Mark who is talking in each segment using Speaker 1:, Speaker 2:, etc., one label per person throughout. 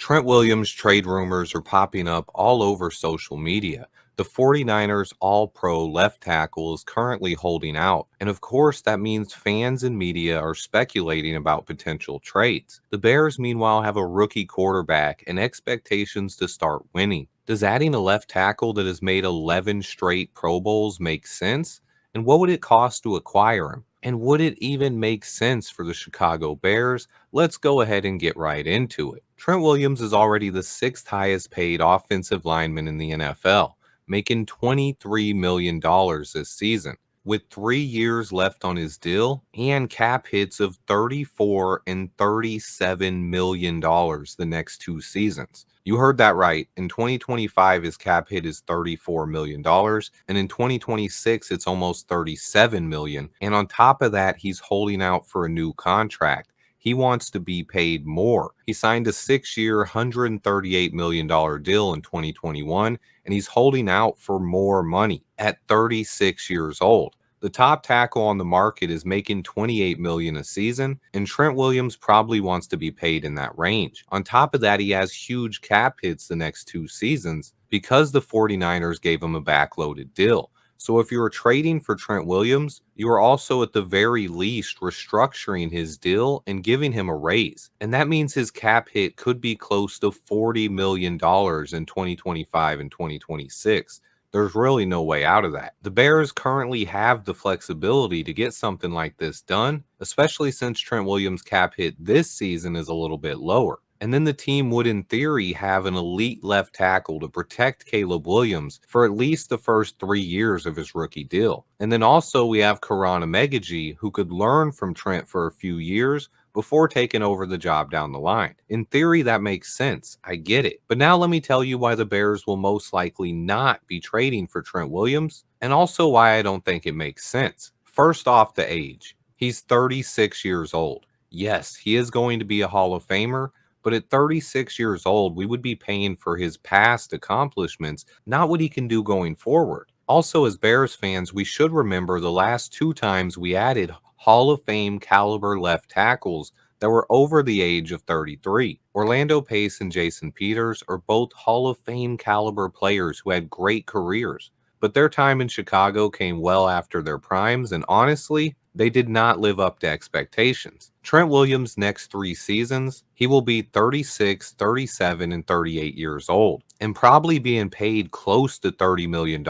Speaker 1: Trent Williams trade rumors are popping up all over social media. The 49ers All-Pro left tackle is currently holding out, and of course that means fans and media are speculating about potential trades. The Bears meanwhile have a rookie quarterback and expectations to start winning. Does adding a left tackle that has made 11 straight Pro Bowls make sense? And what would it cost to acquire him? And would it even make sense for the Chicago Bears? Let's go ahead and get right into it. Trent Williams is already the sixth highest paid offensive lineman in the NFL, making $23 million this season. With 3 years left on his deal and cap hits of $34 and $37 million the next 2 seasons. You heard that right. In 2025, his cap hit is $34 million, and in 2026, it's almost $37 million. And on top of that, he's holding out for a new contract. He wants to be paid more. He signed a 6-year, $138 million deal in 2021, and he's holding out for more money at 36 years old. The top tackle on the market is making $28 million a season, and Trent Williams probably wants to be paid in that range. On top of that, he has huge cap hits the next 2 seasons because the 49ers gave him a backloaded deal. So if you are trading for Trent Williams, you are also at the very least restructuring his deal and giving him a raise. And that means his cap hit could be close to $40 million in 2025 and 2026. There's really no way out of that. The Bears currently have the flexibility to get something like this done, especially since Trent Williams' cap hit this season is a little bit lower. And then the team would, in theory, have an elite left tackle to protect Caleb Williams for at least the first 3 years of his rookie deal. And then also we have Karan Amegaji, who could learn from Trent for a few years before taking over the job down the line. In theory, that makes sense. I get it. But now let me tell you why the Bears will most likely not be trading for Trent Williams, and also why I don't think it makes sense. First off, the age. He's 36 years old. Yes, he is going to be a Hall of Famer, but at 36 years old, we would be paying for his past accomplishments, not what he can do going forward. Also, as Bears fans, we should remember the last 2 times we added Hall of Fame caliber left tackles that were over the age of 33. Orlando Pace and Jason Peters are both Hall of Fame caliber players who had great careers, but their time in Chicago came well after their primes, and honestly, they did not live up to expectations. Trent Williams' next 3 seasons, he will be 36, 37, and 38 years old, and probably being paid close to $30 million,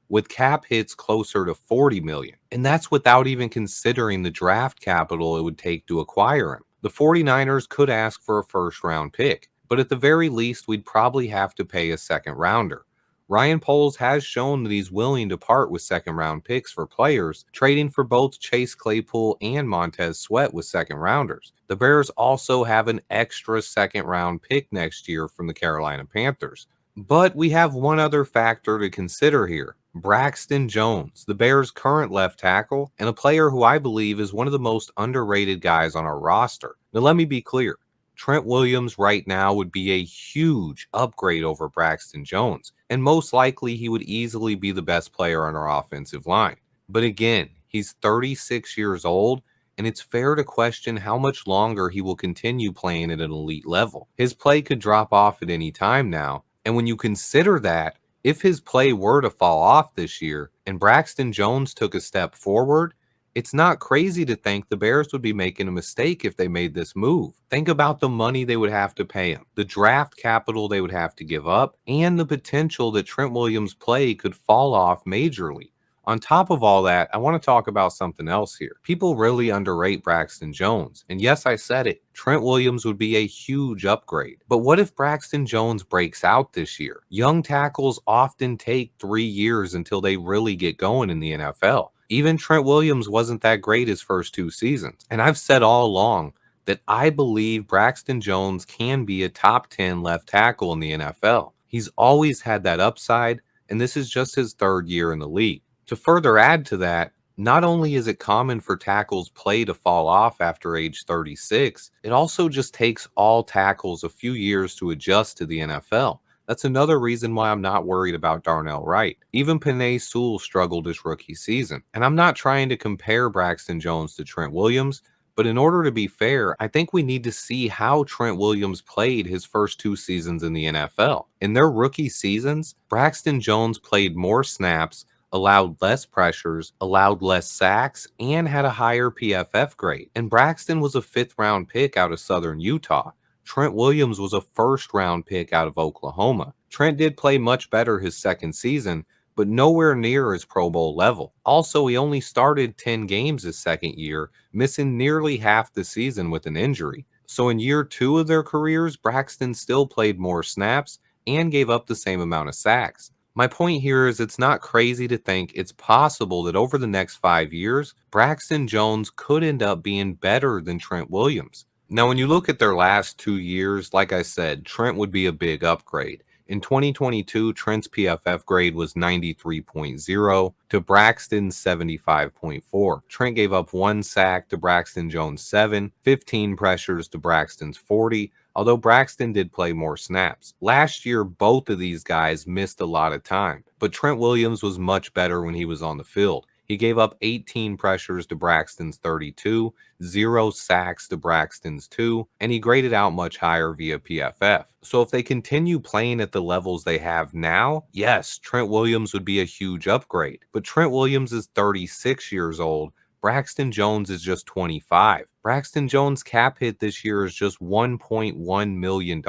Speaker 1: with cap hits closer to $40 million. And that's without even considering the draft capital it would take to acquire him. The 49ers could ask for a first-round pick, but at the very least, we'd probably have to pay a second-rounder. Ryan Poles has shown that he's willing to part with second-round picks for players, trading for both Chase Claypool and Montez Sweat with second-rounders. The Bears also have an extra second-round pick next year from the Carolina Panthers. But we have one other factor to consider here. Braxton Jones, the Bears' current left tackle, and a player who I believe is one of the most underrated guys on our roster. Now let me be clear. Trent Williams right now would be a huge upgrade over Braxton Jones, and most likely he would easily be the best player on our offensive line. But again, he's 36 years old, and it's fair to question how much longer he will continue playing at an elite level. His play could drop off at any time now, and when you consider that, if his play were to fall off this year and Braxton Jones took a step forward, it's not crazy to think the Bears would be making a mistake if they made this move. Think about the money they would have to pay him, the draft capital they would have to give up, and the potential that Trent Williams' play could fall off majorly. On top of all that, I want to talk about something else here. People really underrate Braxton Jones. And yes, I said it. Trent Williams would be a huge upgrade. But what if Braxton Jones breaks out this year? Young tackles often take 3 years until they really get going in the NFL. Even Trent Williams wasn't that great his first 2 seasons. And I've said all along that I believe Braxton Jones can be a top 10 left tackle in the NFL. He's always had that upside, and this is just his 3rd year in the league. To further add to that, not only is it common for tackles' play to fall off after age 36, it also just takes all tackles a few years to adjust to the NFL. That's another reason why I'm not worried about Darnell Wright. Even Penei Sewell struggled his rookie season. And I'm not trying to compare Braxton Jones to Trent Williams, But in order to be fair, I think we need to see how Trent Williams played his first 2 seasons in the NFL. In their rookie seasons, Braxton Jones played more snaps, allowed less pressures, allowed less sacks, and had a higher PFF grade. And Braxton was a 5th round pick out of Southern Utah. Trent Williams was a 1st round pick out of Oklahoma. Trent did play much better his second season, but nowhere near his Pro Bowl level. Also, he only started 10 games his second year, missing nearly half the season with an injury. So in year 2 of their careers, Braxton still played more snaps and gave up the same amount of sacks. My point here is it's not crazy to think it's possible that over the next 5 years, Braxton Jones could end up being better than Trent Williams. Now, when you look at their last 2 years, like I said, Trent would be a big upgrade. In 2022, Trent's PFF grade was 93.0 to Braxton's 75.4. Trent gave up 1 sack to Braxton Jones' 7, 15 pressures to Braxton's 40, although Braxton did play more snaps. Last year, both of these guys missed a lot of time, but Trent Williams was much better when he was on the field. He gave up 18 pressures to Braxton's 32, 0 sacks to Braxton's 2, and he graded out much higher via PFF. So if they continue playing at the levels they have now, yes, Trent Williams would be a huge upgrade. But Trent Williams is 36 years old. Braxton Jones is just 25. Braxton Jones' cap hit this year is just $1.1 million.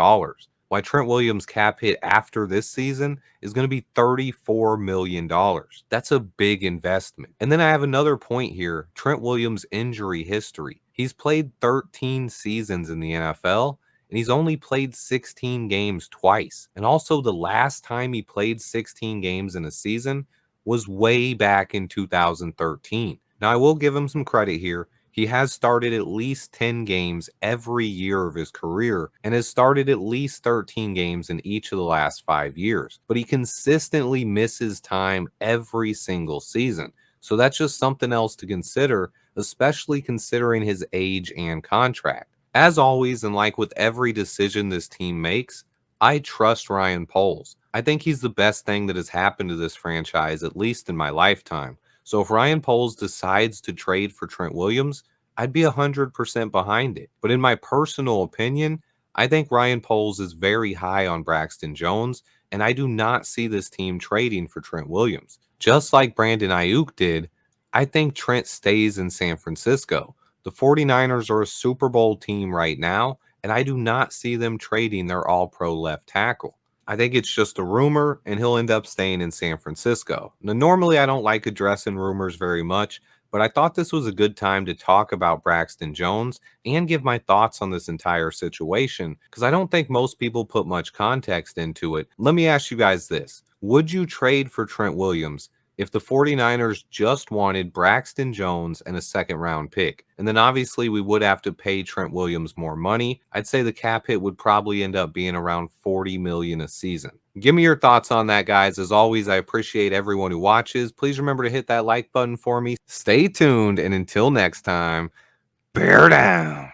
Speaker 1: Why Trent Williams' cap hit after this season is going to be $34 million. That's a big investment. And then I have another point here, Trent Williams' injury history. He's played 13 seasons in the NFL, and he's only played 16 games twice. And also the last time he played 16 games in a season was way back in 2013. Now, I will give him some credit here. He has started at least 10 games every year of his career and has started at least 13 games in each of the last 5 years. But he consistently misses time every single season. So that's just something else to consider, especially considering his age and contract. As always, and like with every decision this team makes, I trust Ryan Poles. I think he's the best thing that has happened to this franchise, at least in my lifetime. So if Ryan Poles decides to trade for Trent Williams, I'd be 100% behind it. But in my personal opinion, I think Ryan Poles is very high on Braxton Jones, and I do not see this team trading for Trent Williams. Just like Brandon Ayuk did, I think Trent stays in San Francisco. The 49ers are a Super Bowl team right now, and I do not see them trading their all-pro left tackle. I think it's just a rumor, and he'll end up staying in San Francisco. Now, normally I don't like addressing rumors very much, but I thought this was a good time to talk about Braxton Jones and give my thoughts on this entire situation, because I don't think most people put much context into it. Let me ask you guys this. Would you trade for Trent Williams if the 49ers just wanted Braxton Jones and a 2nd-round pick? And then obviously we would have to pay Trent Williams more money. I'd say the cap hit would probably end up being around $40 million a season. Give me your thoughts on that, guys. As always, I appreciate everyone who watches. Please remember to hit that like button for me. Stay tuned, and until next time, bear down.